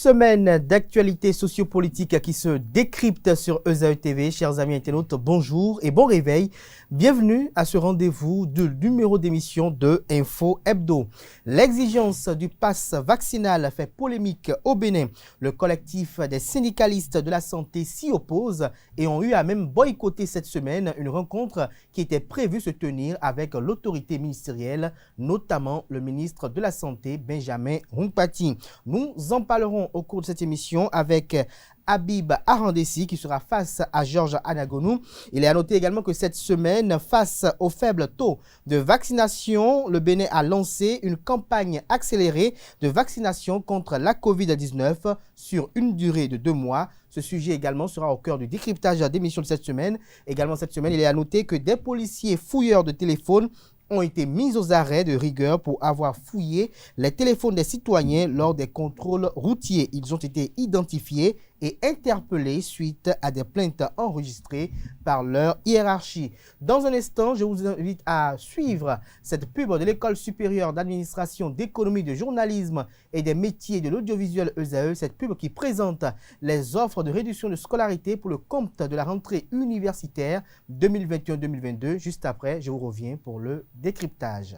semaine d'actualité sociopolitique qui se décrypte sur ESAE TV. Chers amis internautes, bonjour et bon réveil. Bienvenue à ce rendez-vous du numéro d'émission de Info Hebdo. L'exigence du pass vaccinal fait polémique au Bénin. Le collectif des syndicalistes de la santé s'y oppose et ont eu à même boycotter cette semaine une rencontre qui était prévue se tenir avec l'autorité ministérielle, notamment le ministre de la Santé, Benjamin Hunkpati. Nous en parlerons au cours de cette émission avec Habib Arandessi qui sera face à Georges Anagonou. Il est à noter également que cette semaine, face au faible taux de vaccination, le Bénin a lancé une campagne accélérée de vaccination contre la COVID-19 sur une durée de 2 mois. Ce sujet également sera au cœur du décryptage d'émission de cette semaine. Également cette semaine, il est à noter que des policiers fouilleurs de téléphones ont été mis aux arrêts de rigueur pour avoir fouillé les téléphones des citoyens lors des contrôles routiers. Ils ont été identifiés et interpellés suite à des plaintes enregistrées par leur hiérarchie. Dans un instant, je vous invite à suivre cette pub de l'École supérieure d'administration, d'économie, de journalisme et des métiers de l'audiovisuel ESAE, cette pub qui présente les offres de réduction de scolarité pour le compte de la rentrée universitaire 2021-2022. Juste après, je vous reviens pour le décryptage.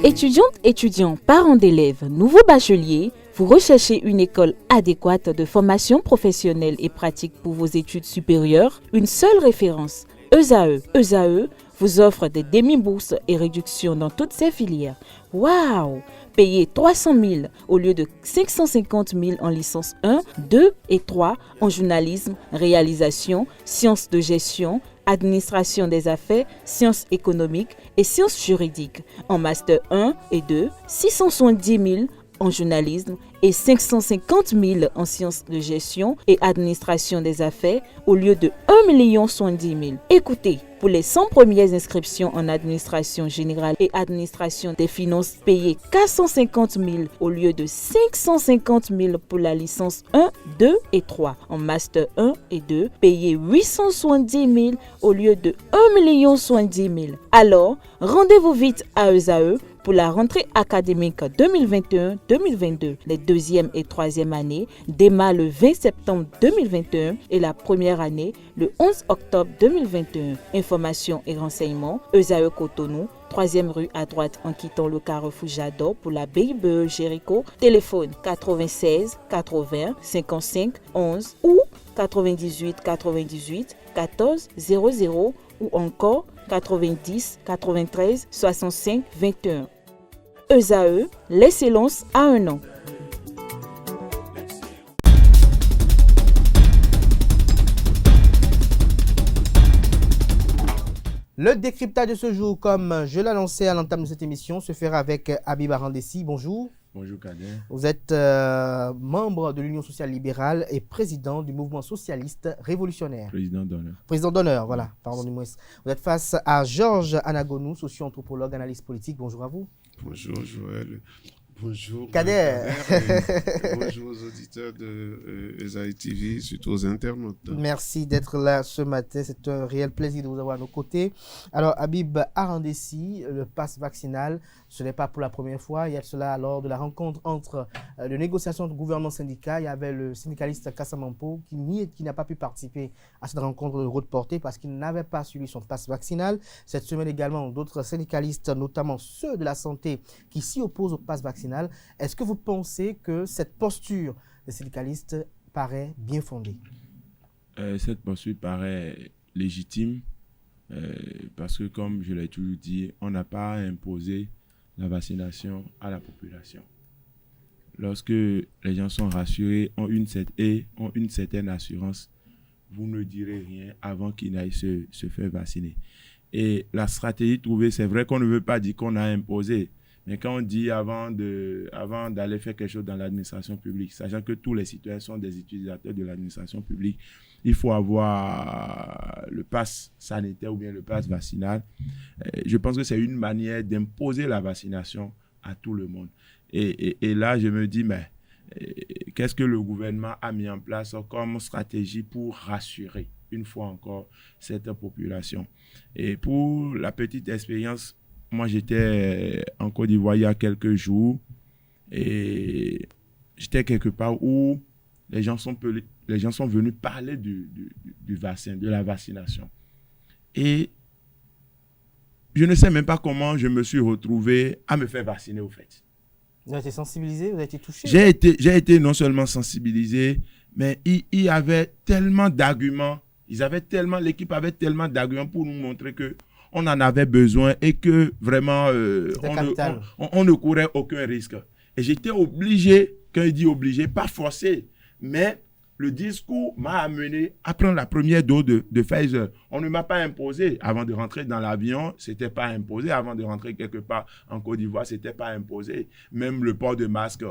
Étudiantes, étudiants, parents d'élèves, nouveaux bacheliers, vous recherchez une école adéquate de formation professionnelle et pratique pour vos études supérieures? Une seule référence, ESAE. ESAE vous offre des demi-bourses et réductions dans toutes ces filières. Waouh! Payez 300 000 au lieu de 550 000 en licence 1, 2 et 3 en journalisme, réalisation, sciences de gestion, administration des affaires, sciences économiques et sciences juridiques. En master 1 et 2, 670 000 en journalisme et 550 000 en sciences de gestion et administration des affaires au lieu de 1 070 000. Écoutez, pour les 100 premières inscriptions en administration générale et administration des finances, payez 450 000 au lieu de 550 000 pour la licence 1, 2 et 3. En master 1 et 2, payez 870 000 au lieu de 1 070 000. Alors, rendez-vous vite à ESAE pour la rentrée académique 2021-2022. Les deuxième et troisième années démarrent le 20 septembre 2021 et la première année le 11 octobre 2021. Informations et renseignements, ESAE Cotonou, 3e rue à droite en quittant le carrefour Jador pour la BIBE Jéricho. Téléphone 96 80 55 11 ou 98 98 14 00 ou encore 90 93 65 21. ESAE, l'excellence à un an. Le décryptage de ce jour, comme je l'annonçais à l'entame de cette émission, se fera avec Habib Arandessi. Bonjour. Bonjour Kader. Vous êtes membre de l'Union sociale libérale et président du mouvement socialiste révolutionnaire. Président d'honneur. Président d'honneur, voilà, pardonnez-moi. Vous êtes face à Georges Anagonou, socio-anthropologue, analyste politique. Bonjour à vous. Bonjour Joël. Bonjour Kader. Bonjour aux auditeurs de ESAE TV, surtout aux internautes. Merci d'être là ce matin. C'est un réel plaisir de vous avoir à nos côtés. Alors, Habib Arandessi, le pass vaccinal, ce n'est pas pour la première fois. Il y a cela lors de la rencontre entre les négociations de gouvernement syndicat. Il y avait le syndicaliste Kassamampo qui n'a pas pu participer à cette rencontre de haute portée parce qu'il n'avait pas suivi son pass vaccinal. Cette semaine également, d'autres syndicalistes, notamment ceux de la santé, qui s'y opposent au pass vaccinal. Est-ce que vous pensez que cette posture des syndicalistes paraît bien fondée? Cette posture paraît légitime parce que, comme je l'ai toujours dit, on n'a pas imposé la vaccination à la population. Lorsque les gens sont rassurés, ont une certaine assurance, vous ne direz rien avant qu'ils n'aillent se faire vacciner. Et la stratégie trouvée, c'est vrai qu'on ne veut pas dire qu'on a imposé. Mais quand on dit avant d'aller faire quelque chose dans l'administration publique, sachant que tous les citoyens sont des utilisateurs de l'administration publique, il faut avoir le pass sanitaire ou bien le pass vaccinal. Je pense que c'est une manière d'imposer la vaccination à tout le monde. Et là, je me dis, mais qu'est-ce que le gouvernement a mis en place comme stratégie pour rassurer une fois encore cette population? Et pour la petite expérience moi j'étais en Côte d'Ivoire il y a quelques jours et j'étais quelque part où les gens sont venus parler du vaccin, de la vaccination. Et je ne sais même pas comment je me suis retrouvé à me faire vacciner au fait. Vous avez été sensibilisé, vous avez été touché? J'ai été non seulement sensibilisé, mais il y avait tellement d'arguments. L'équipe avait tellement d'arguments pour nous montrer que on en avait besoin et que vraiment on ne courait aucun risque. Et j'étais obligé, quand il dit obligé, pas forcé, mais le discours m'a amené à prendre la première dose de Pfizer. On ne m'a pas imposé avant de rentrer dans l'avion, c'était pas imposé. Avant de rentrer quelque part en Côte d'Ivoire, c'était pas imposé. Même le port de masque,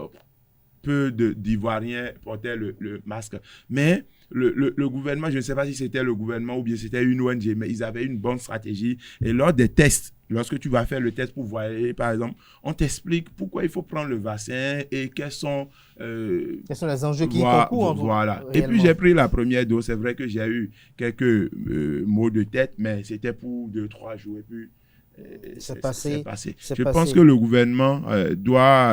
peu d'Ivoiriens portaient le masque. Mais le gouvernement, je ne sais pas si c'était le gouvernement ou bien c'était une ONG, mais ils avaient une bonne stratégie. Et lors des tests, lorsque tu vas faire le test pour voyager, par exemple, on t'explique pourquoi il faut prendre le vaccin et quels sont les enjeux qui y concourent. Voilà. Et puis j'ai pris la première dose. C'est vrai que j'ai eu quelques maux de tête, mais c'était pour 2-3 jours. Et puis c'est passé. Je pense que le gouvernement doit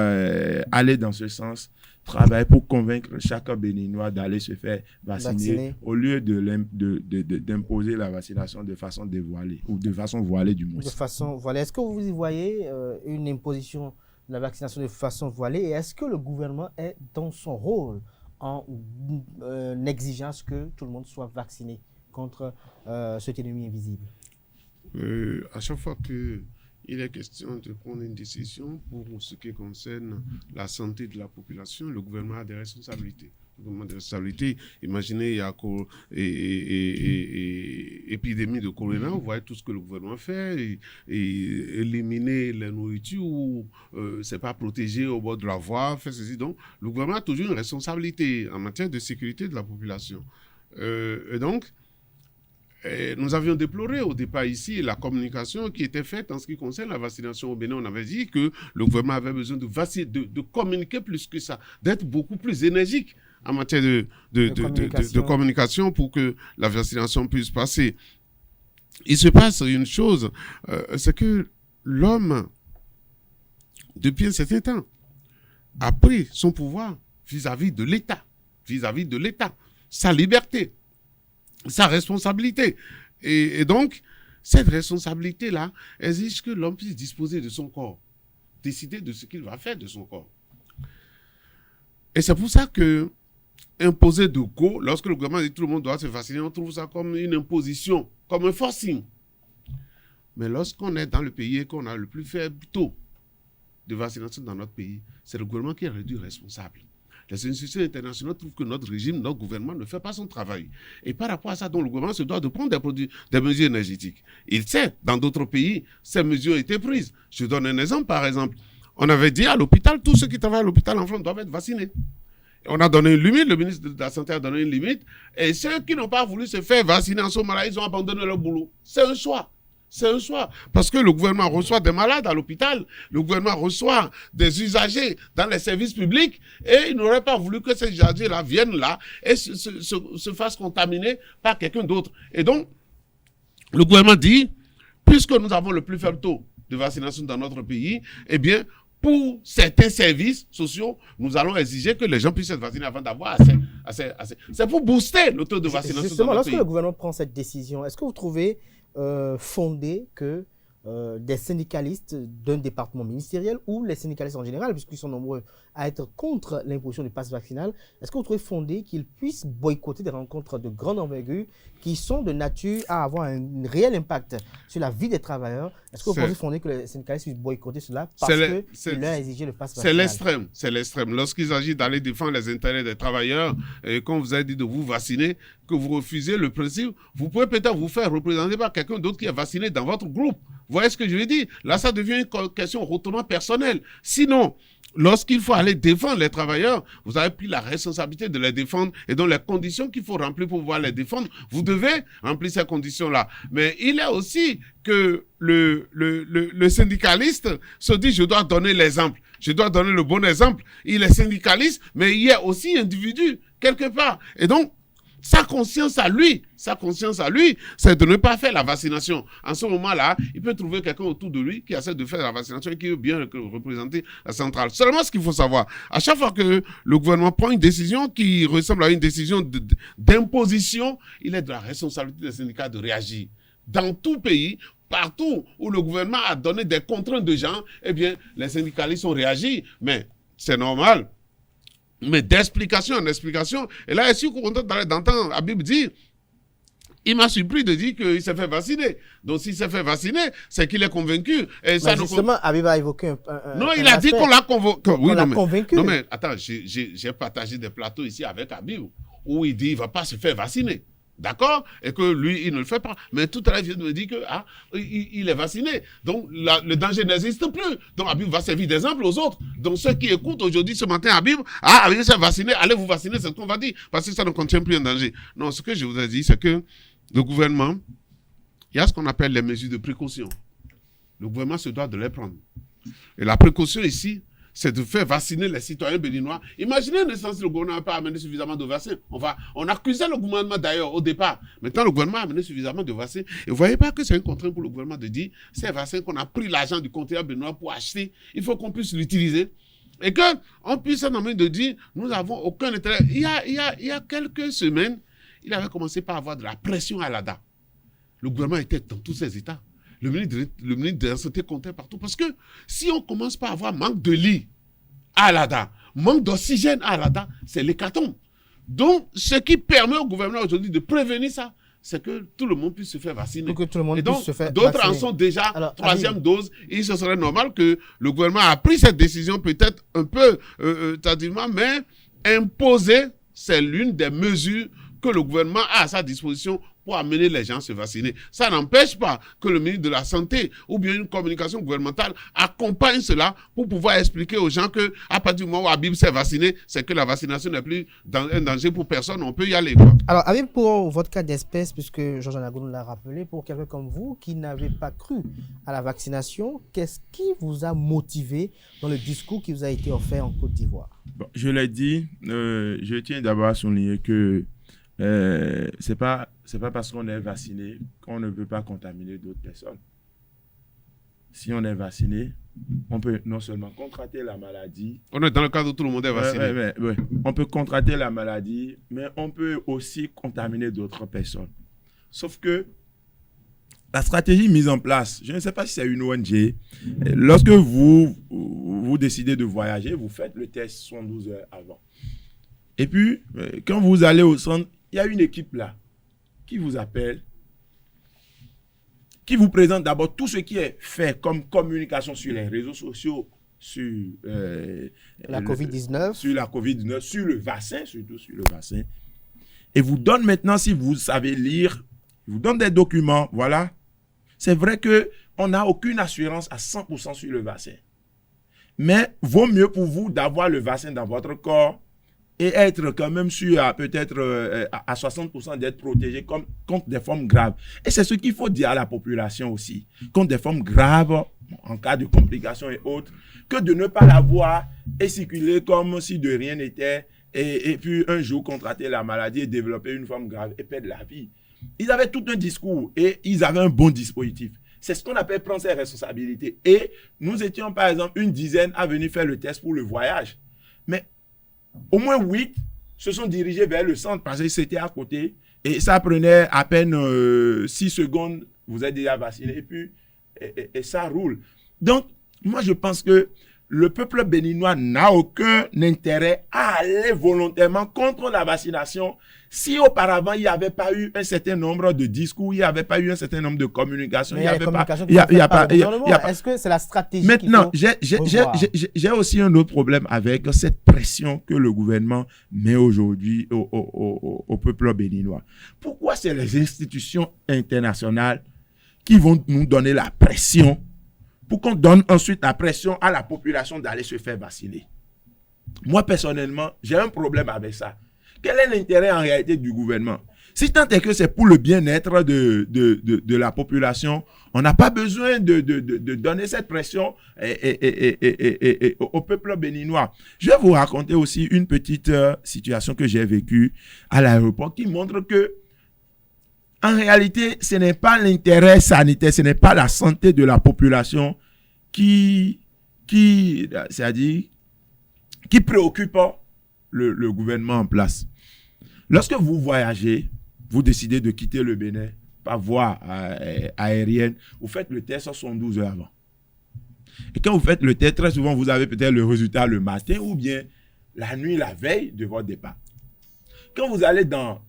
aller dans ce sens, travailler pour convaincre chaque Béninois d'aller se faire vacciner au lieu d'imposer la vaccination de façon dévoilée ou de façon voilée du moins. De façon voilée. Est-ce que vous y voyez une imposition de la vaccination de façon voilée et est-ce que le gouvernement est dans son rôle en exigeant que tout le monde soit vacciné contre cet ennemi invisible? À chaque fois qu'il est question de prendre une décision pour ce qui concerne la santé de la population, le gouvernement a des responsabilités. Imaginez, il y a épidémie de choléra, vous voyez tout ce que le gouvernement fait, et éliminer la nourriture, c'est pas protégé au bord de la voie, faire ceci. Donc, le gouvernement a toujours une responsabilité en matière de sécurité de la population. Et donc, nous avions déploré au départ ici la communication qui était faite en ce qui concerne la vaccination au Bénin. On avait dit que le gouvernement avait besoin de communiquer plus que ça, d'être beaucoup plus énergique en matière de communication pour que la vaccination puisse passer. Il se passe une chose, c'est que l'homme, depuis un certain temps, a pris son pouvoir vis-à-vis de l'État, sa liberté, sa responsabilité. Et donc, cette responsabilité-là exige que l'homme puisse disposer de son corps, décider de ce qu'il va faire de son corps. Et c'est pour ça que imposer de go, lorsque le gouvernement dit que tout le monde doit se vacciner, on trouve ça comme une imposition, comme un forcing. Mais lorsqu'on est dans le pays et qu'on a le plus faible taux de vaccination dans notre pays, c'est le gouvernement qui est réduit responsable. Les institutions internationales trouvent que notre régime, notre gouvernement ne fait pas son travail. Et par rapport à ça, donc, le gouvernement se doit de prendre des mesures énergétiques. Il sait, dans d'autres pays, ces mesures ont été prises. Je donne un exemple, par exemple. On avait dit à l'hôpital, tous ceux qui travaillent à l'hôpital en France doivent être vaccinés. On a donné une limite, le ministre de la Santé a donné une limite, et ceux qui n'ont pas voulu se faire vacciner en ce moment-là, ils ont abandonné leur boulot. C'est un choix. C'est un choix. Parce que le gouvernement reçoit des malades à l'hôpital, le gouvernement reçoit des usagers dans les services publics, et il n'aurait pas voulu que ces usagers-là viennent là et se fassent contaminer par quelqu'un d'autre. Et donc, le gouvernement dit, puisque nous avons le plus faible taux de vaccination dans notre pays, eh bien, pour certains services sociaux, nous allons exiger que les gens puissent être vaccinés avant d'avoir assez. C'est pour booster le taux de vaccination Justement, dans notre lorsque pays. le gouvernement prend cette décision, est-ce que vous trouvez fondé que des syndicalistes d'un département ministériel ou les syndicalistes en général, puisqu'ils sont nombreux à être contre l'imposition du pass vaccinal, est-ce que vous trouvez fondé qu'ils puissent boycotter des rencontres de grande envergure qui sont de nature à avoir un réel impact sur la vie des travailleurs? Est-ce que vous pensez fondé que les syndicalistes puissent boycotter cela parce qu'ils leur ont exigé le pass vaccinal? C'est l'extrême. Lorsqu'il s'agit d'aller défendre les intérêts des travailleurs, et quand vous avez dit de vous vacciner, que vous refusez le principe, vous pouvez peut-être vous faire représenter par quelqu'un d'autre qui est vacciné dans votre groupe. Vous voyez ce que je veux dire? Là, ça devient une question retournant personnelle. Sinon, lorsqu'il faut aller défendre les travailleurs, vous avez pris la responsabilité de les défendre et dans les conditions qu'il faut remplir pour pouvoir les défendre, vous devez remplir ces conditions-là. Mais il est aussi que le syndicaliste se dit, je dois donner l'exemple, je dois donner le bon exemple. Il est syndicaliste, mais il est aussi individu quelque part. Et donc, sa conscience à lui, c'est de ne pas faire la vaccination. En ce moment-là, il peut trouver quelqu'un autour de lui qui essaie de faire la vaccination et qui veut bien représenter la centrale. Seulement, ce qu'il faut savoir, à chaque fois que le gouvernement prend une décision qui ressemble à une décision d'imposition, il est de la responsabilité des syndicats de réagir. Dans tout pays, partout où le gouvernement a donné des contraintes de gens, eh bien, les syndicalistes ont réagi. Mais c'est normal. Mais d'explication en explication, et là, je suis content d'entendre Habib dire, il m'a surpris de dire qu'il s'est fait vacciner. Donc, s'il s'est fait vacciner, c'est qu'il est convaincu. Et ça justement, Habib a évoqué non, il a dit qu'on l'a convaincu. Oui, convaincu. Non, mais attends, j'ai partagé des plateaux ici avec Habib, où il dit qu'il ne va pas se faire vacciner. D'accord? Et que lui, il ne le fait pas. Mais tout à l'heure, il vient de me dire que, il est vacciné. Donc, le danger n'existe plus. Donc, Habib va servir d'exemple aux autres. Donc, ceux qui écoutent aujourd'hui, ce matin, Habib s'est vacciné, allez vous vacciner, c'est ce qu'on va dire. Parce que ça ne contient plus un danger. Non, ce que je vous ai dit, c'est que le gouvernement, il y a ce qu'on appelle les mesures de précaution. Le gouvernement se doit de les prendre. Et la précaution ici, c'est de faire vacciner les citoyens béninois. Imaginez un instant si le gouvernement n'a pas amené suffisamment de vaccins. On accusait le gouvernement d'ailleurs au départ. Maintenant, le gouvernement a amené suffisamment de vaccins. Et vous ne voyez pas que c'est une contrainte pour le gouvernement de dire, ces vaccins qu'on a pris l'argent du contribuable béninois pour acheter, il faut qu'on puisse l'utiliser. Et qu'on puisse en amener de dire, nous n'avons aucun intérêt. Il y a quelques semaines, il avait commencé par avoir de la pression à l'ADA. Le gouvernement était dans tous ses états. Le ministre de la Santé comptait partout. Parce que si on commence par avoir manque de lits à l'ADA, manque d'oxygène à l'ADA, c'est l'hécatombe. Donc, ce qui permet au gouvernement aujourd'hui de prévenir ça, c'est que tout le monde puisse se faire vacciner. Pour que tout le monde et donc, puisse se faire d'autres vacciner. en sont déjà troisième dose. Et ce serait normal que le gouvernement a pris cette décision peut-être un peu tardivement, mais imposer, c'est l'une des mesures que le gouvernement a à sa disposition pour amener les gens à se vacciner. Ça n'empêche pas que le ministre de la Santé ou bien une communication gouvernementale accompagne cela pour pouvoir expliquer aux gens que à partir du moment où Habib s'est vacciné, c'est que la vaccination n'est plus un danger pour personne, on peut y aller, quoi. Alors, Habib, pour votre cas d'espèce, puisque Georges Anagoun l'a rappelé, pour quelqu'un comme vous qui n'avez pas cru à la vaccination, qu'est-ce qui vous a motivé dans le discours qui vous a été offert en Côte d'Ivoire? Bon, je l'ai dit, je tiens d'abord à souligner que c'est pas parce qu'on est vacciné qu'on ne peut pas contaminer d'autres personnes. Si on est vacciné, on peut non seulement contracter la maladie. On est dans le cadre où tout le monde est vacciné. Ouais. On peut contracter la maladie, mais on peut aussi contaminer d'autres personnes. Sauf que la stratégie mise en place, je ne sais pas si c'est une ONG, lorsque vous décidez de voyager, vous faites le test 72 heures avant. Et puis, quand vous allez au centre, il y a une équipe là qui vous appelle, qui vous présente d'abord tout ce qui est fait comme communication sur les réseaux sociaux, sur la COVID-19. Sur la COVID-19, sur le vaccin, surtout sur le vaccin. Et vous donne maintenant, si vous savez lire, vous donne des documents, voilà. C'est vrai qu'on n'a aucune assurance à 100% sur le vaccin. Mais vaut mieux pour vous d'avoir le vaccin dans votre corps et être quand même sûr à peut-être à 60% d'être protégé contre des formes graves. Et c'est ce qu'il faut dire à la population aussi, contre des formes graves, en cas de complications et autres, que de ne pas l'avoir et circuler comme si de rien n'était, et puis un jour contracter la maladie et développer une forme grave et perdre la vie. Ils avaient tout un discours et ils avaient un bon dispositif. C'est ce qu'on appelle prendre ses responsabilités. Et nous étions par exemple une dizaine à venir faire le test pour le voyage. Mais au moins 8 se sont dirigés vers le centre parce que c'était à côté et ça prenait à peine 6 secondes, vous êtes déjà vacciné et puis et ça roule. Donc, moi je pense que le peuple béninois n'a aucun intérêt à aller volontairement contre la vaccination si auparavant il n'y avait pas eu un certain nombre de discours, il n'y avait pas eu un certain nombre de communications. Est-ce que c'est la stratégie? Maintenant, j'ai aussi un autre problème avec cette pression que le gouvernement met aujourd'hui au peuple béninois. Pourquoi c'est les institutions internationales qui vont nous donner la pression pour qu'on donne ensuite la pression à la population d'aller se faire vacciner? Moi, personnellement, j'ai un problème avec ça. Quel est l'intérêt en réalité du gouvernement? Si tant est que c'est pour le bien-être de la population, on n'a pas besoin de donner cette pression au peuple béninois. Je vais vous raconter aussi une petite situation que j'ai vécue à l'aéroport qui montre que, en réalité, ce n'est pas l'intérêt sanitaire, ce n'est pas la santé de la population qui préoccupe le gouvernement en place. Lorsque vous voyagez, vous décidez de quitter le Bénin par voie aérienne, vous faites le test 72 heures avant. Et quand vous faites le test, très souvent, vous avez peut-être le résultat le matin ou bien la nuit, la veille de votre départ. Quand vous allez en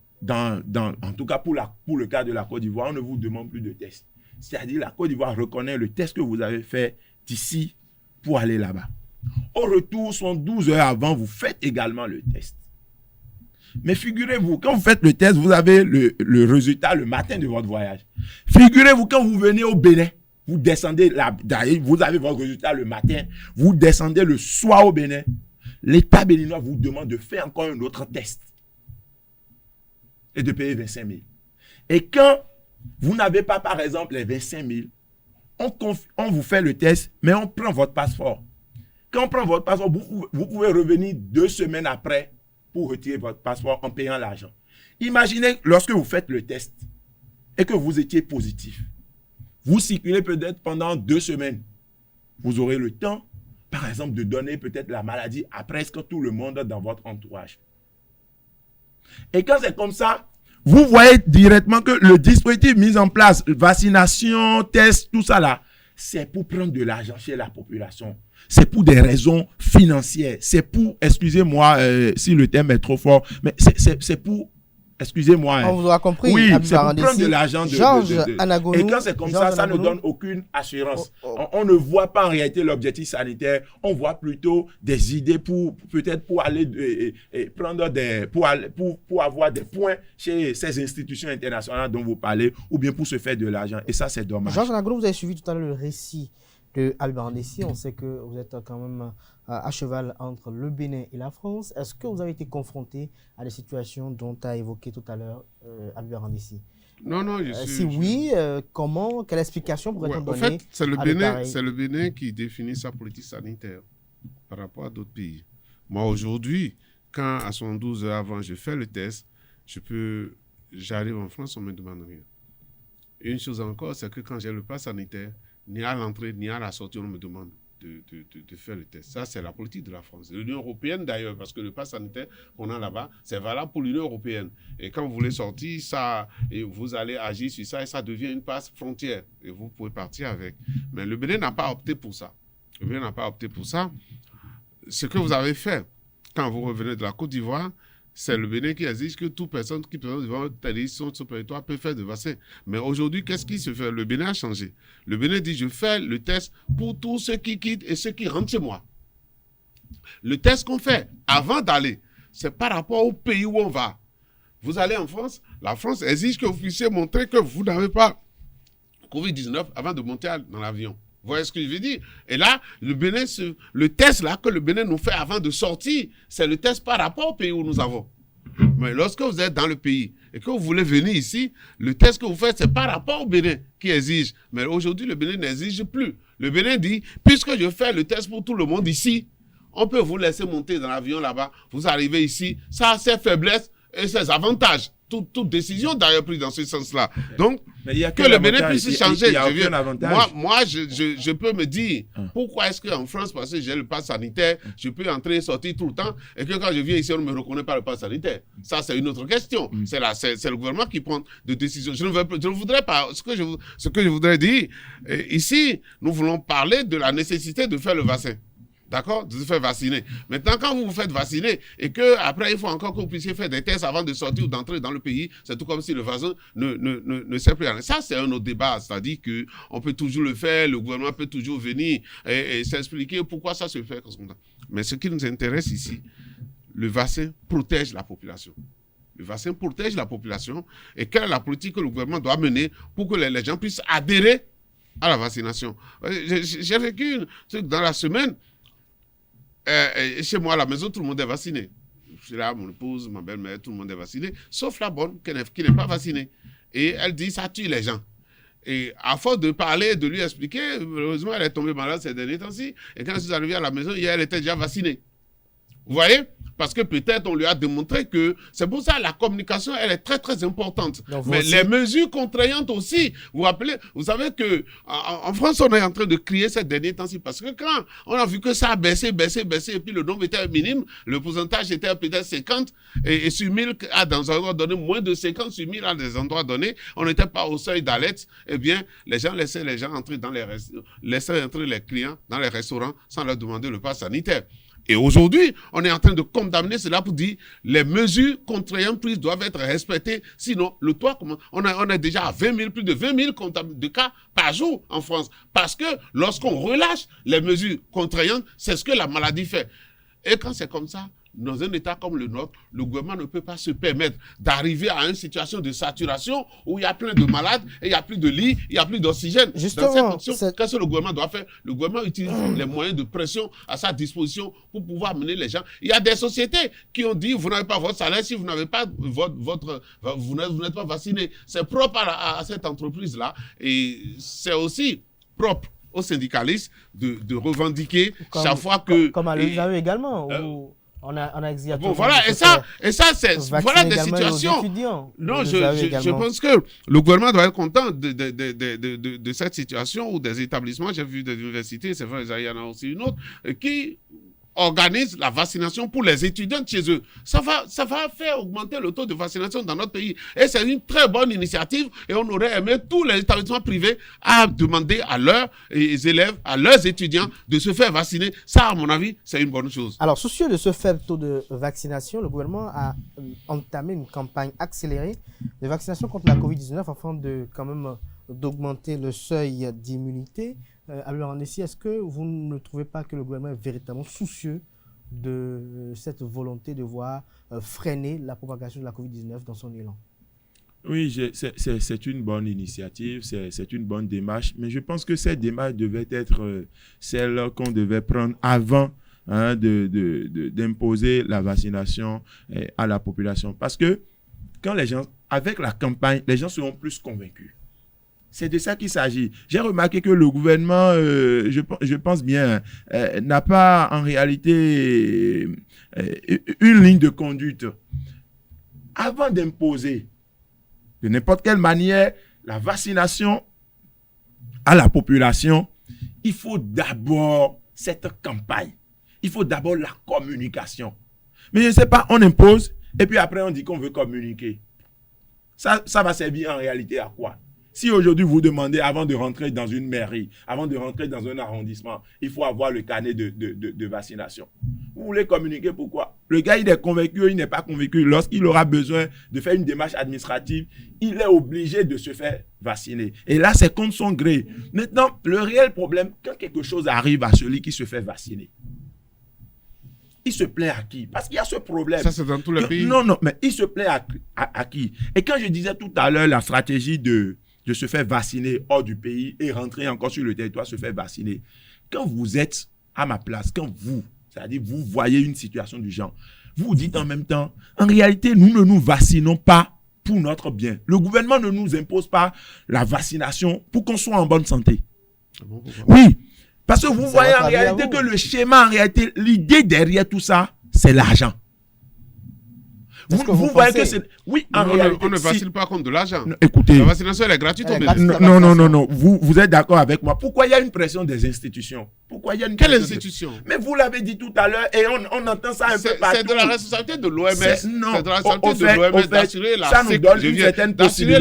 tout cas pour le cas de la Côte d'Ivoire, on ne vous demande plus de test. C'est-à-dire la Côte d'Ivoire reconnaît le test que vous avez fait d'ici pour aller là-bas. Au retour, 72 heures avant, vous faites également le test. Mais figurez-vous, quand vous faites le test, vous avez le résultat le matin de votre voyage. Figurez-vous, quand vous venez au Bénin, vous descendez vous avez votre résultat le matin, vous descendez le soir au Bénin, l'État béninois vous demande de faire encore un autre test et de payer 25 000. Et quand vous n'avez pas, par exemple, les 25 000, on vous fait le test, mais on prend votre passeport. Quand on prend votre passeport, vous pouvez revenir 2 semaines après pour retirer votre passeport en payant l'argent. Imaginez lorsque vous faites le test et que vous étiez positif. Vous circulez peut-être pendant 2 semaines. Vous aurez le temps, par exemple, de donner peut-être la maladie à presque tout le monde dans votre entourage. Et quand c'est comme ça, vous voyez directement que le dispositif mis en place, vaccination, test, tout ça là, c'est pour prendre de l'argent chez la population. C'est pour des raisons financières. C'est pour, excusez-moi si le terme est trop fort, mais c'est pour, excusez-moi. On vous aura compris. Oui, c'est pour prendre de l'argent Anagonu, et quand c'est comme ça, ça ne donne aucune assurance. On ne voit pas en réalité l'objectif sanitaire. On voit plutôt des idées pour aller prendre pour avoir des points chez ces institutions internationales dont vous parlez, ou bien pour se faire de l'argent. Et ça, c'est dommage. Georges Anagonu, vous avez suivi tout à l'heure le récit de Albert Ndessi. On sait que vous êtes quand même à cheval entre le Bénin et la France. Est-ce que vous avez été confronté à des situations dont a évoqué tout à l'heure Albert Ndessi? Non, si oui, comment, quelle explication pourrait-on donner? En fait, c'est le Bénin qui définit sa politique sanitaire par rapport à d'autres pays. Moi, aujourd'hui, quand à 72 heures avant, je fais le test, j'arrive en France, on ne me demande rien. Une chose encore, c'est que quand j'ai le pass sanitaire, ni à l'entrée, ni à la sortie, on me demande de faire le test. Ça, c'est la politique de la France. L'Union européenne, d'ailleurs, parce que le pass sanitaire qu'on a là-bas, c'est valable pour l'Union européenne. Et quand vous voulez sortir, et vous allez agir sur ça, et ça devient une passe frontière. Et vous pouvez partir avec. Mais le Bénin n'a pas opté pour ça. Le Bénin n'a pas opté pour ça. Ce que vous avez fait, quand vous revenez de la Côte d'Ivoire, c'est le Bénin qui exige que toute personne qui présente devant son territoire peut faire de vaccin. Mais aujourd'hui, qu'est-ce qui se fait? Le Bénin a changé. Le Bénin dit, je fais le test pour tous ceux qui quittent et ceux qui rentrent chez moi. Le test qu'on fait avant d'aller, c'est par rapport au pays où on va. Vous allez en France, la France exige que vous puissiez montrer que vous n'avez pas Covid-19 avant de monter dans l'avion. Vous voyez ce que je veux dire? Et là, le test là, que le Bénin nous fait avant de sortir, c'est le test par rapport au pays où nous avons. Mais lorsque vous êtes dans le pays et que vous voulez venir ici, le test que vous faites, c'est par rapport au Bénin qui exige. Mais aujourd'hui, le Bénin n'exige plus. Le Bénin dit, puisque je fais le test pour tout le monde ici, on peut vous laisser monter dans l'avion là-bas, vous arrivez ici, ça a ses faiblesses et ses avantages. Toute décision d'ailleurs prise dans ce sens-là. Donc, que le Bénin puisse changer. Moi, je peux me dire, pourquoi est-ce qu'en France, parce que j'ai le pass sanitaire, je peux entrer et sortir tout le temps, et que quand je viens ici, on ne me reconnaît pas le pass sanitaire. Ça, c'est une autre question. C'est le gouvernement qui prend des décisions. Je ne voudrais pas, ce que je voudrais dire, ici, nous voulons parler de la nécessité de faire le vaccin. D'accord? De se faire vacciner. Maintenant, quand vous vous faites vacciner et qu'après, il faut encore que vous puissiez faire des tests avant de sortir ou d'entrer dans le pays, c'est tout comme si le vaccin ne sert plus à rien. Ça, c'est un autre débat. C'est-à-dire qu'on peut toujours le faire, le gouvernement peut toujours venir et s'expliquer pourquoi ça se fait comme ça. Mais ce qui nous intéresse ici, le vaccin protège la population. Le vaccin protège la population. Et quelle est la politique que le gouvernement doit mener pour que les gens puissent adhérer à la vaccination? J'ai vécu dans la semaine. Chez moi, à la maison, tout le monde est vacciné. suis là, mon épouse, ma belle-mère, tout le monde est vacciné, sauf la bonne qui n'est pas vaccinée. Et elle dit, ça tue les gens. Et à force de parler, de lui expliquer, malheureusement, elle est tombée malade ces derniers temps-ci. Et quand je suis arrivé à la maison, hier, elle était déjà vaccinée. Vous voyez? Parce que peut-être on lui a démontré que... C'est pour ça la communication, elle est très, très importante. Mais les mesures contraignantes aussi. Vous savez que en France, on est en train de crier ces derniers temps-ci. Parce que quand on a vu que ça a baissé, et puis le nombre était minime, le pourcentage était peut-être 50, et sur 1000, dans un endroit donné, moins de 50 sur 1000 à des endroits donnés, on n'était pas au seuil d'alerte. Eh bien, les gens laissaient les gens entrer laissaient entrer les clients dans les restaurants sans leur demander le pass sanitaire. Et aujourd'hui, on est en train de condamner cela pour dire les mesures contraignantes prises doivent être respectées. Sinon, le toit, on est déjà à 20 000, plus de 20 000 de cas par jour en France. Parce que lorsqu'on relâche les mesures contraignantes, c'est ce que la maladie fait. Et quand c'est comme ça, dans un État comme le nôtre, le gouvernement ne peut pas se permettre d'arriver à une situation de saturation où il y a plein de malades et il n'y a plus de lits, il n'y a plus d'oxygène. Justement, dans cette condition, qu'est-ce que le gouvernement doit faire? Le gouvernement utilise les moyens de pression à sa disposition pour pouvoir mener les gens. Il y a des sociétés qui ont dit, vous n'avez pas votre salaire si vous n'avez pas vous n'êtes pas vacciné. C'est propre à cette entreprise-là et c'est aussi propre aux syndicalistes de revendiquer chaque fois que... Comme à l'USAE également, on a exigé. Bon, voilà, et ça c'est voilà des situations. Non, je pense que le gouvernement doit être content de cette situation où des établissements, j'ai vu des universités, c'est vrai, il y en a aussi une autre, qui organise la vaccination pour les étudiants de chez eux. Ça va faire augmenter le taux de vaccination dans notre pays. Et c'est une très bonne initiative et on aurait aimé tous les établissements privés à demander à leurs élèves, à leurs étudiants de se faire vacciner. Ça, à mon avis, c'est une bonne chose. Alors, soucieux de ce faible taux de vaccination, le gouvernement a entamé une campagne accélérée de vaccination contre la COVID-19 afin d'augmenter le seuil d'immunité. Alors, Annecy, est-ce que vous ne trouvez pas que le gouvernement est véritablement soucieux de cette volonté de voir freiner la propagation de la COVID-19 dans son élan? Oui, c'est une bonne initiative, c'est une bonne démarche, mais je pense que cette démarche devait être celle qu'on devait prendre avant d'imposer la vaccination à la population. Parce que quand les gens, avec la campagne, les gens seront plus convaincus. C'est de ça qu'il s'agit. J'ai remarqué que le gouvernement, je pense bien, n'a pas en réalité une ligne de conduite. Avant d'imposer de n'importe quelle manière la vaccination à la population, il faut d'abord cette campagne. Il faut d'abord la communication. Mais je ne sais pas, on impose et puis après on dit qu'on veut communiquer. Ça va servir en réalité à quoi? Si aujourd'hui vous demandez, avant de rentrer dans une mairie, avant de rentrer dans un arrondissement, il faut avoir le carnet de vaccination. Vous voulez communiquer pourquoi? Le gars, il est convaincu ou il n'est pas convaincu. Lorsqu'il aura besoin de faire une démarche administrative, il est obligé de se faire vacciner. Et là, c'est contre son gré. Maintenant, le réel problème, quand quelque chose arrive à celui qui se fait vacciner, il se plaint à qui? Parce qu'il y a ce problème. Ça, c'est dans tous les pays. Non, mais il se plaint à qui? Et quand je disais tout à l'heure la stratégie de se faire vacciner hors du pays et rentrer encore sur le territoire, se faire vacciner. Quand vous êtes à ma place, c'est-à-dire vous voyez une situation du genre, vous dites en même temps, en réalité, nous ne nous vaccinons pas pour notre bien. Le gouvernement ne nous impose pas la vaccination pour qu'on soit en bonne santé. Oui, parce que vous voyez en réalité que le schéma, en réalité, l'idée derrière tout ça, c'est l'argent. Vous voyez que c'est... Oui, en réalité... On ne vaccine pas contre de l'argent. Écoutez... La vaccination, elle est gratuite. Non. Vous êtes d'accord avec moi. Pourquoi il y a une pression des institutions? Pourquoi il y a une Quelle institution? Mais vous l'avez dit tout à l'heure et on entend ça un peu partout. C'est de la responsabilité de l'OMS. Non. C'est de la responsabilité de l'OMS d'assurer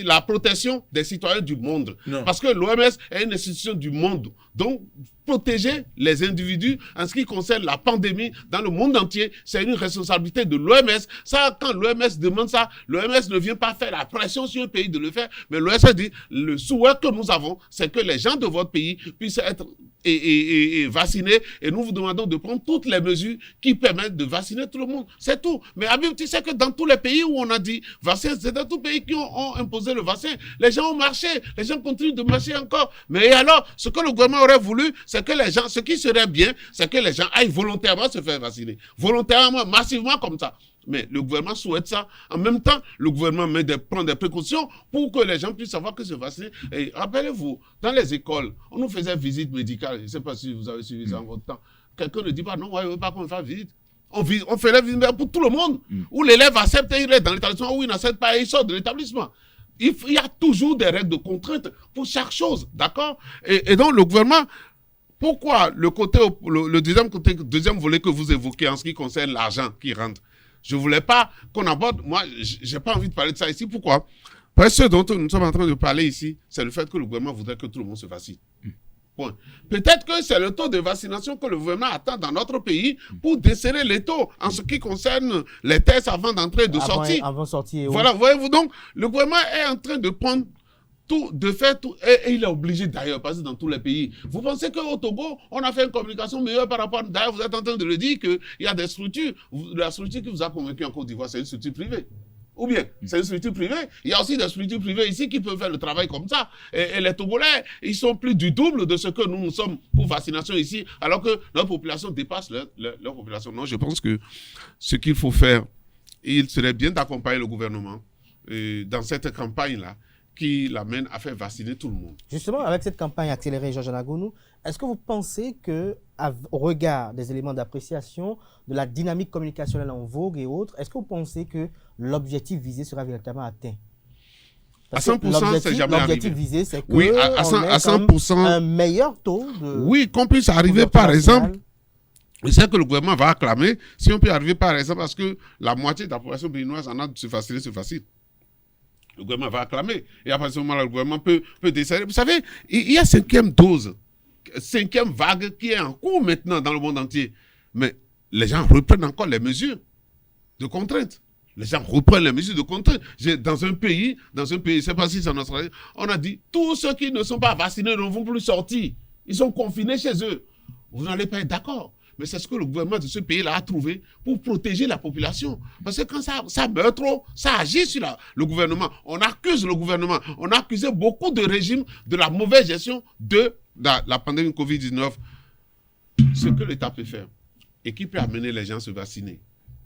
la protection des citoyens du monde. Non. Parce que l'OMS est une institution du monde. Donc, protéger les individus en ce qui concerne la pandémie dans le monde entier, c'est une responsabilité de l'OMS. Ça, quand l'OMS demande ça, l'OMS ne vient pas faire la pression sur un pays de le faire, mais l'OMS dit, le souhait que nous avons, c'est que les gens de votre pays puissent être vaccinés, et nous vous demandons de prendre toutes les mesures qui permettent de vacciner tout le monde. C'est tout. Mais Habib, tu sais que dans tous les pays où on a dit vaccin, c'est dans tous les pays qui ont imposé le vaccin. Les gens ont marché, les gens continuent de marcher encore. Mais alors, ce que le gouvernement aurait voulu, c'est c'est que les gens, ce qui serait bien, c'est que les gens aillent volontairement se faire vacciner. Volontairement, massivement comme ça. Mais le gouvernement souhaite ça. En même temps, le gouvernement prend des précautions pour que les gens puissent savoir que se vacciner. Et rappelez-vous, dans les écoles, on nous faisait visite médicale. Je ne sais pas si vous avez suivi ça en votre temps. Quelqu'un ne dit pas, non, ouais, je ne veux pas qu'on fasse visite. On fait la visite pour tout le monde. Où l'élève accepte et il est dans l'établissement, où il n'accepte pas et il sort de l'établissement. Il y a toujours des règles de contrainte pour chaque chose, d'accord? Et donc, le gouvernement, pourquoi le deuxième volet que vous évoquez en ce qui concerne l'argent qui rentre? Je ne voulais pas qu'on aborde, moi, je n'ai pas envie de parler de ça ici. Pourquoi? Parce que ce dont nous sommes en train de parler ici, c'est le fait que le gouvernement voudrait que tout le monde se vaccine. Point. Peut-être que c'est le taux de vaccination que le gouvernement attend dans notre pays pour desserrer les taux en ce qui concerne les tests avant d'entrer et de sortir. Avant de sortir. Voilà, voyez-vous donc, le gouvernement est en train de prendre tout, de faire tout, et il est obligé d'ailleurs, parce que dans tous les pays. Vous pensez qu'au Togo, on a fait une communication meilleure par rapport, d'ailleurs vous êtes en train de le dire qu'il y a des structures, la structure qui vous a convaincu en Côte d'Ivoire, c'est une structure privée. Ou bien, c'est une structure privée. Il y a aussi des structures privées ici qui peuvent faire le travail comme ça. Et les Togolais, ils sont plus du double de ce que nous sommes pour vaccination ici, alors que notre population dépasse leur population. Non, je pense que ce qu'il faut faire, il serait bien d'accompagner le gouvernement dans cette campagne-là, qui l'amène à faire vacciner tout le monde. Justement, avec cette campagne accélérée, Georges Anagonu, est-ce que vous pensez au regard des éléments d'appréciation, de la dynamique communicationnelle en vogue et autres, est-ce que vous pensez que l'objectif visé sera véritablement atteint? Parce à 100%, c'est jamais arrivé. L'objectif visé, c'est que oui, à 100%, un meilleur taux de... Oui, qu'on puisse arriver, par exemple, et c'est que le gouvernement va acclamer, si on peut arriver, par exemple, parce que la moitié de la population béninoise en a de se vacciner, se vaccine. Le gouvernement va acclamer. Et à partir de ce moment-là, le gouvernement peut desserrer. Vous savez, il y a cinquième dose, cinquième vague qui est en cours maintenant dans le monde entier. Mais les gens reprennent encore les mesures de contrainte. Les gens reprennent les mesures de contrainte. Dans un pays, je ne sais pas si c'est en Australie, on a dit, tous ceux qui ne sont pas vaccinés ne vont plus sortir. Ils sont confinés chez eux. Vous n'allez pas être d'accord. Mais c'est ce que le gouvernement de ce pays-là a trouvé pour protéger la population. Parce que quand ça meurt trop, ça agit sur le gouvernement. On accuse le gouvernement. On a accusé beaucoup de régimes de la mauvaise gestion de la pandémie Covid-19. Ce que l'État peut faire et qui peut amener les gens à se vacciner.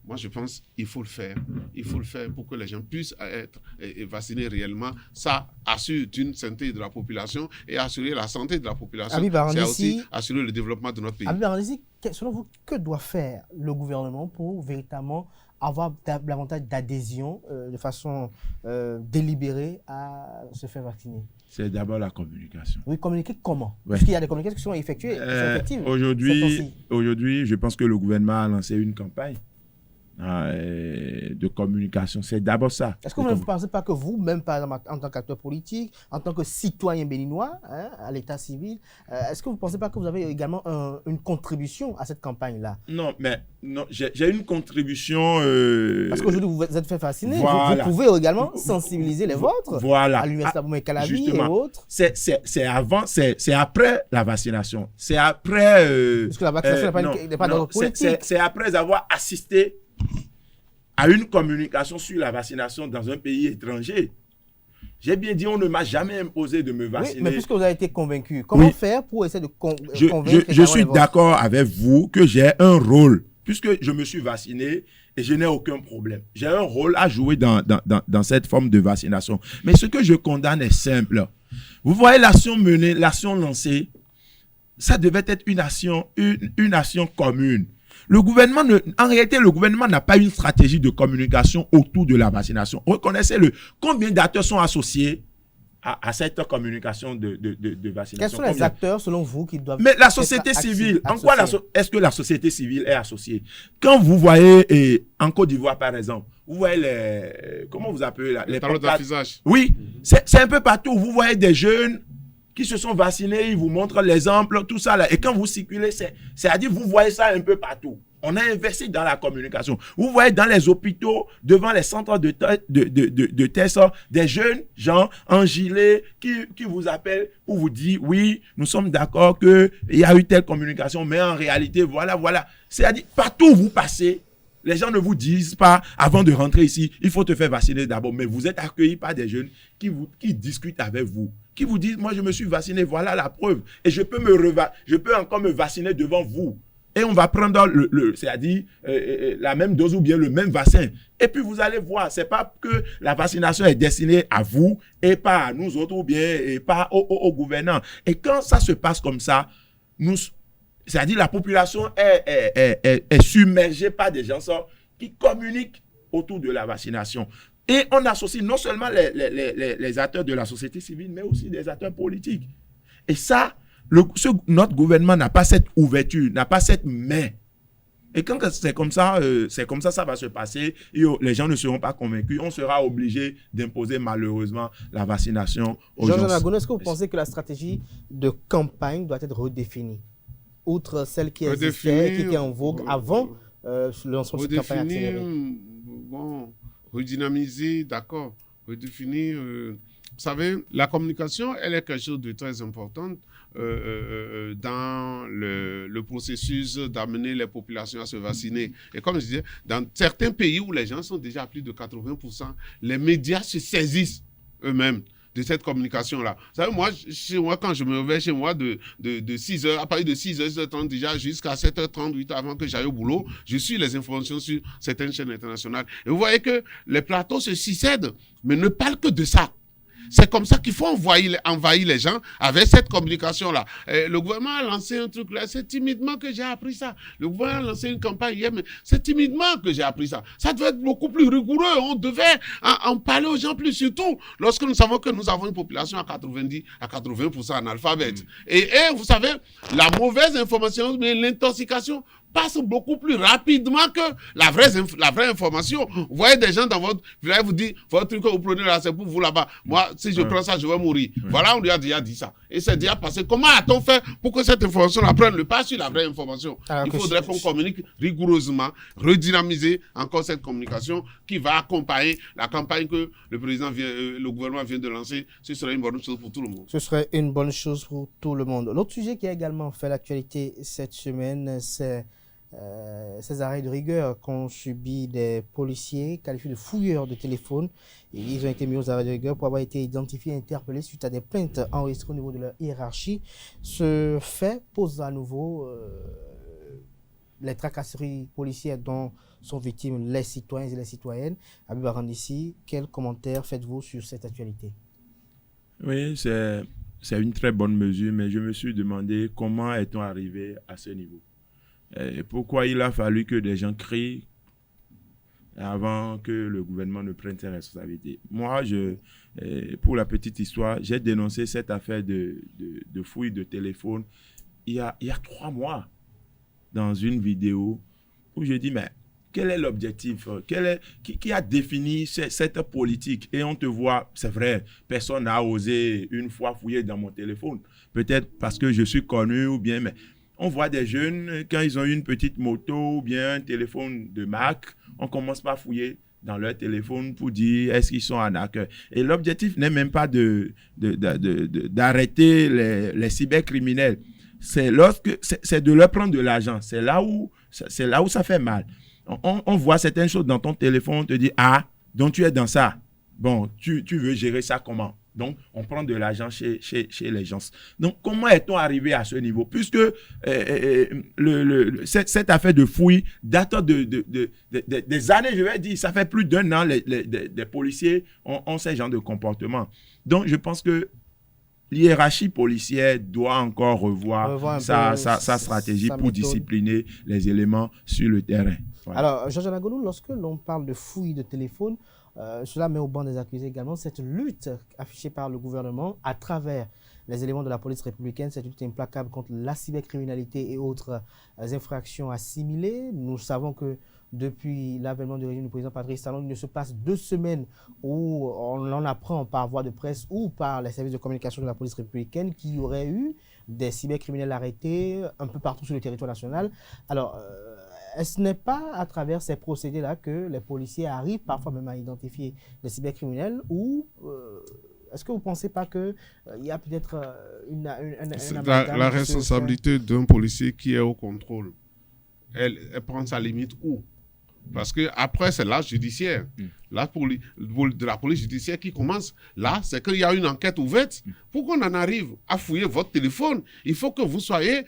Moi, je pense qu'il faut le faire. Il faut le faire pour que les gens puissent être vaccinés réellement. Ça assure une santé de la population et assurer la santé de la population. C'est aussi assurer le développement de notre pays. Habib Baranesi, selon vous, que doit faire le gouvernement pour véritablement avoir davantage d'adhésion de façon délibérée à se faire vacciner? C'est d'abord la communication. Oui, communiquer comment? Ouais. Parce qu'il y a des communications qui sont effectuées. Aujourd'hui, je pense que le gouvernement a lancé une campagne de communication. C'est d'abord ça. Est-ce que vous ne pensez pas que vous, même par exemple, en tant qu'acteur politique, en tant que citoyen béninois, à l'état civil, est-ce que vous ne pensez pas que vous avez également une contribution à cette campagne-là? Non, mais non, j'ai une contribution... Parce qu'aujourd'hui, vous êtes fait vacciner. Voilà. Vous pouvez également sensibiliser les vôtres. Voilà. À l'Université Abomey-Calavi et autres. C'est après la vaccination. C'est après... Parce que la vaccination n'est pas dans notre politique. C'est après avoir assisté à une communication sur la vaccination dans un pays étranger. J'ai bien dit, on ne m'a jamais imposé de me vacciner. Oui, mais puisque vous avez été convaincu, comment faire pour essayer de convaincre Je suis d'accord avec vous que j'ai un rôle, puisque je me suis vacciné et je n'ai aucun problème. J'ai un rôle à jouer dans cette forme de vaccination. Mais ce que je condamne est simple. Vous voyez l'action menée, l'action lancée, ça devait être une action commune. En réalité, le gouvernement n'a pas une stratégie de communication autour de la vaccination. Reconnaissez-le. Combien d'acteurs sont associés à cette communication de vaccination? Quels sont les acteurs, selon vous, qui doivent... Mais la société civile, en quoi est-ce que la société civile est associée? Quand vous voyez, en Côte d'Ivoire, par exemple, vous voyez comment vous appelez les tableaux d'affichage. Oui, c'est un peu partout. Vous voyez des jeunes qui se sont vaccinés, ils vous montrent l'exemple, tout ça là. Et quand vous circulez, c'est-à-dire vous voyez ça un peu partout. On a investi dans la communication. Vous voyez dans les hôpitaux, devant les centres de tests, des jeunes gens en gilet qui vous appellent pour vous dire, oui, nous sommes d'accord qu'il y a eu telle communication, mais en réalité, voilà. C'est-à-dire, partout où vous passez, Les gens ne vous disent pas, avant de rentrer ici, il faut te faire vacciner d'abord. Mais vous êtes accueillis par des jeunes qui discutent avec vous, qui vous disent, moi je me suis vacciné, voilà la preuve. Et je peux encore me vacciner devant vous. Et on va prendre c'est-à-dire la même dose ou bien le même vaccin. Et puis vous allez voir, c'est pas que la vaccination est destinée à vous et pas à nous autres ou bien et pas aux gouvernants. Et quand ça se passe comme ça, c'est-à-dire la population est submergée par des gens qui communiquent autour de la vaccination. Et on associe non seulement les acteurs de la société civile, mais aussi des acteurs politiques. Et ça, notre gouvernement n'a pas cette ouverture, n'a pas cette main. Et quand c'est comme ça, ça va se passer. Et les gens ne seront pas convaincus. On sera obligé d'imposer malheureusement la vaccination aux gens. Jean Anagono, est-ce que vous pensez que la stratégie de campagne doit être redéfinie? Outre celle qui existait, qui était en vogue avant le lancement de cette campagne accélérée. Bon, redynamiser, d'accord. Redéfinir. Vous savez, la communication, elle est quelque chose de très important dans le processus d'amener les populations à se vacciner. Et comme je disais, dans certains pays où les gens sont déjà à plus de 80%, les médias se saisissent eux-mêmes de cette communication-là. Vous savez, chez moi, quand je me réveille chez moi de 6h, à partir de 6h, 6h30 déjà, jusqu'à 7h38 avant que j'aille au boulot, je suis les informations sur certaines chaînes internationales. Et vous voyez que les plateaux se succèdent, mais ne parlent que de ça. C'est comme ça qu'il faut envahir les gens avec cette communication-là. Le gouvernement a lancé un truc là, c'est timidement que j'ai appris ça. Le gouvernement a lancé une campagne hier, mais c'est timidement que j'ai appris ça. Ça devait être beaucoup plus rigoureux. On devait en parler aux gens plus, surtout lorsque nous savons que nous avons une population à 80% analphabète. Et vous savez, la mauvaise information, mais l'intoxication passe beaucoup plus rapidement que la vraie information. Vous voyez des gens dans votre village vous disent, votre truc que vous prenez là, c'est pour vous là-bas. Moi, si je prends ça, je vais mourir. Voilà, on lui a déjà dit ça. Et c'est déjà passé. Comment a-t-on fait pour que cette information-là prenne le pas sur la vraie information? Il faudrait qu'on communique rigoureusement, redynamiser encore cette communication qui va accompagner la campagne que le gouvernement vient de lancer. Ce serait une bonne chose pour tout le monde. Ce serait une bonne chose pour tout le monde. L'autre sujet qui a également fait l'actualité cette semaine, c'est ces arrêts de rigueur qu'ont subi des policiers qualifiés de fouilleurs de téléphone. Et ils ont été mis aux arrêts de rigueur pour avoir été identifiés et interpellés suite à des plaintes enregistrées au niveau de leur hiérarchie. Ce fait pose à nouveau les tracasseries policières dont sont victimes les citoyens et les citoyennes. Habib Arandissi, quel commentaire faites-vous sur cette actualité? Oui, c'est une très bonne mesure, mais je me suis demandé comment est-on arrivé à ce niveau. Et pourquoi il a fallu que des gens crient avant que le gouvernement ne prenne ses responsabilités. Moi, pour la petite histoire, j'ai dénoncé cette affaire de fouille de téléphone il y a 3 mois dans une vidéo où je dis, mais quel est l'objectif? Qui a défini cette politique? Et on te voit, c'est vrai, personne n'a osé une fois fouiller dans mon téléphone. Peut-être parce que je suis connu ou bien, mais on voit des jeunes, quand ils ont une petite moto ou bien un téléphone de marque, on commence par fouiller dans leur téléphone pour dire est-ce qu'ils sont arnaqueurs. Et l'objectif n'est même pas d'arrêter les cybercriminels. C'est de leur prendre de l'argent. C'est là où ça fait mal. On voit certaines choses dans ton téléphone, on te dit ah, donc tu es dans ça. Bon, tu veux gérer ça comment? Donc, on prend de l'argent chez les gens. Donc, comment est-on arrivé à ce niveau? Puisque cette affaire de fouille date des années, je vais dire, ça fait plus d'1 an, les policiers ont ce genre de comportement. Donc, je pense que l'hiérarchie policière doit encore revoir sa stratégie pour discipliner les éléments sur le terrain. Voilà. Alors, Georges Anagono, lorsque l'on parle de fouille de téléphone, cela met au banc des accusés également cette lutte affichée par le gouvernement à travers les éléments de la police républicaine, cette lutte implacable contre la cybercriminalité et autres infractions assimilées. Nous savons que depuis l'avènement du régime du président Patrice Talon, il ne se passe 2 semaines où on en apprend par voie de presse ou par les services de communication de la police républicaine qu'il y aurait eu des cybercriminels arrêtés un peu partout sur le territoire national. Alors, ce n'est pas à travers ces procédés-là que les policiers arrivent parfois même à identifier les cybercriminels ou est-ce que vous ne pensez pas qu'il y a peut-être la responsabilité d'un policier qui est au contrôle, elle prend sa limite où? Parce qu'après, c'est l'âge judiciaire. Là, de la police judiciaire qui commence. Là, c'est qu'il y a une enquête ouverte. Pour qu'on en arrive à fouiller votre téléphone, il faut que vous soyez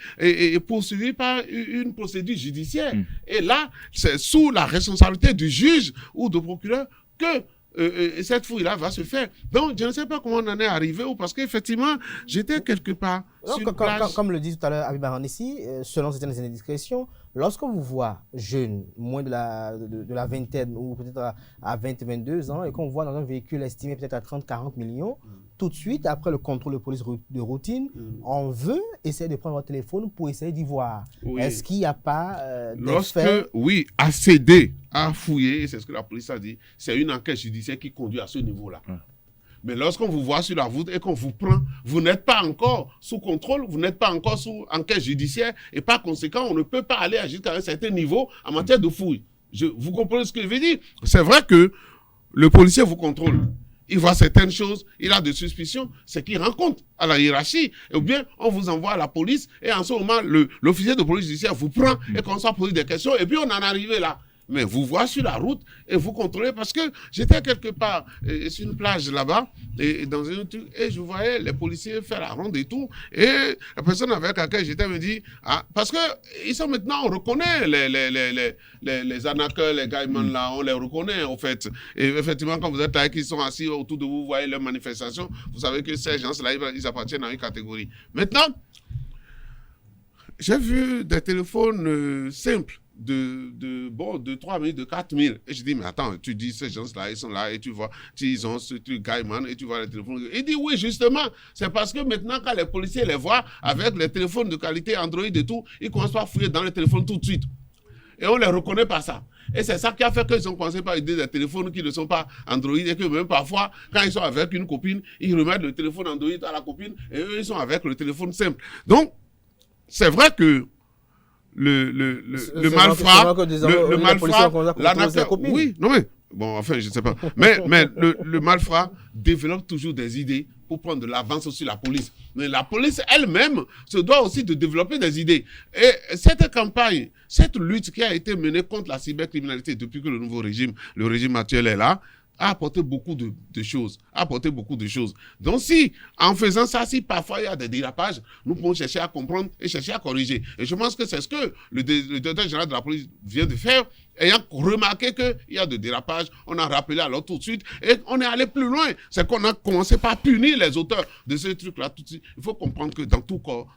poursuivi par une procédure judiciaire. Et là, c'est sous la responsabilité du juge ou du procureur que cette fouille-là va se faire. Donc, je ne sais pas comment on en est arrivé, parce qu'effectivement, j'étais quelque part sur une plage. Comme le dit tout à l'heure Habib Arandessi, selon certaines indiscrétions, lorsqu'on vous voit jeune, moins de la vingtaine ou peut-être à 20-22 ans, et qu'on vous voit dans un véhicule estimé peut-être à 30-40 millions, tout de suite, après le contrôle de police de routine, on veut essayer de prendre votre téléphone pour essayer d'y voir. Oui. Est-ce qu'il n'y a pas oui, à céder, à fouiller, c'est ce que la police a dit, c'est une enquête judiciaire qui conduit à ce niveau-là. Mais lorsqu'on vous voit sur la route et qu'on vous prend, vous n'êtes pas encore sous contrôle, vous n'êtes pas encore sous enquête judiciaire, et par conséquent, on ne peut pas aller jusqu'à un certain niveau en matière de fouille. Vous comprenez ce que je veux dire? C'est vrai que le policier vous contrôle. Il voit certaines choses, il a des suspicions, c'est qu'il rend compte à la hiérarchie. Ou bien, on vous envoie à la police, et en ce moment, l'officier de police judiciaire vous prend, et commence à poser des questions, et puis on en est arrivé là. Mais vous voyez sur la route et vous contrôlez, parce que j'étais quelque part sur une plage là-bas et dans un truc, et je voyais les policiers faire la ronde et tout, et la personne avec laquelle j'étais me dit, parce que ils sont maintenant, on reconnaît les arnaqueurs, les gaïmans là, on les reconnaît en fait. Et effectivement, quand vous êtes là, qu'ils sont assis autour de vous, vous voyez leurs manifestations, vous savez que ces gens-là, ils appartiennent à une catégorie. Maintenant, j'ai vu des téléphones simples de 3 000, de 4 000. Et je dis, mais attends, tu dis, ces gens-là, ils sont là, et tu vois, ils ont ce truc Gaiman, et tu vois les téléphones. Il dit, oui, justement, c'est parce que maintenant, quand les policiers les voient avec les téléphones de qualité Android et tout, ils commencent pas à fouiller dans les téléphones tout de suite. Et on les reconnaît par ça. Et c'est ça qui a fait qu'ils ont commencé par aider des téléphones qui ne sont pas Android, et que même parfois, quand ils sont avec une copine, ils remettent le téléphone Android à la copine, et eux, ils sont avec le téléphone simple. Donc, c'est vrai que le malfrat, l'arnaqueur, oui, non mais, bon, enfin, je ne sais pas. Mais le malfrat développe toujours des idées pour prendre de l'avance sur la police. Mais la police elle-même se doit aussi de développer des idées. Et cette campagne, cette lutte qui a été menée contre la cybercriminalité depuis que le régime actuel est là, a apporté beaucoup de choses. Donc si, en faisant ça, si parfois il y a des dérapages, nous pouvons chercher à comprendre et chercher à corriger. Et je pense que c'est ce que le directeur général de la police vient de faire. Ayant remarqué qu'il y a des dérapages, on a rappelé alors tout de suite et on est allé plus loin. C'est qu'on a commencé par punir les auteurs de ce truc-là tout de suite. Il faut comprendre que dans tout corps,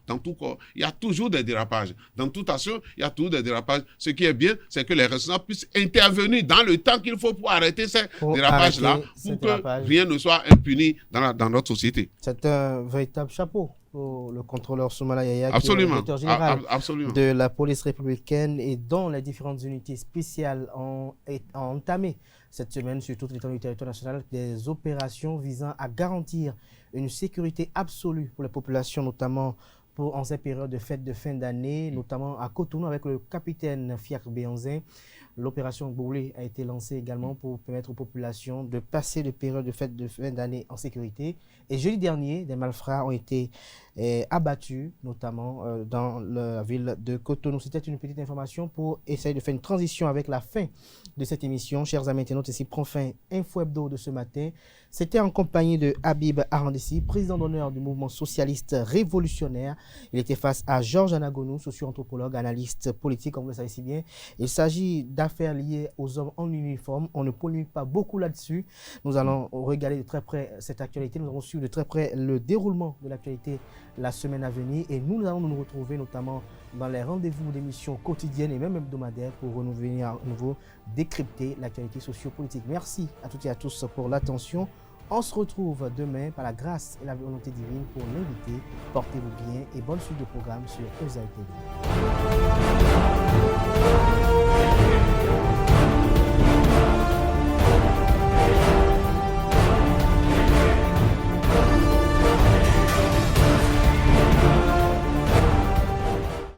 il y a toujours des dérapages. Dans toute action, il y a toujours des dérapages. Ce qui est bien, c'est que les responsables puissent intervenir dans le temps qu'il faut pour arrêter ces dérapages-là, pour que rien ne soit impuni dans notre société. C'est un véritable chapeau pour le contrôleur Soumana Yaya, qui est le directeur général de la police républicaine, et dont les différentes unités spéciales ont entamé cette semaine sur toute l'étendue du territoire national des opérations visant à garantir une sécurité absolue pour les populations, notamment en cette période de fête de fin d'année, notamment à Cotonou avec le capitaine Fiacre Béanzin. L'opération Boulé a été lancée également pour permettre aux populations de passer de période de fête de fin d'année en sécurité. Et jeudi dernier, des malfrats ont été abattus, notamment dans la ville de Cotonou. C'était une petite information pour essayer de faire une transition avec la fin de cette émission. Chers amis internautes, ici prend fin Info Hebdo de ce matin. C'était en compagnie de Habib Arandessi, président d'honneur du mouvement socialiste révolutionnaire. Il était face à Georges Anagonou, socio-anthropologue, analyste politique, comme vous le savez si bien. Il s'agit d'affaires liées aux hommes en uniforme. On ne polémique pas beaucoup là-dessus. Nous allons regarder de très près cette actualité. Nous allons suivre de très près le déroulement de l'actualité la semaine à venir. Et nous allons nous retrouver notamment dans les rendez-vous d'émissions quotidiennes et même hebdomadaires pour venir à nouveau décrypter l'actualité sociopolitique. Merci à toutes et à tous pour l'attention. On se retrouve demain par la grâce et la volonté divine pour l'inviter. Portez-vous bien et bonne suite de programme sur ESA TV.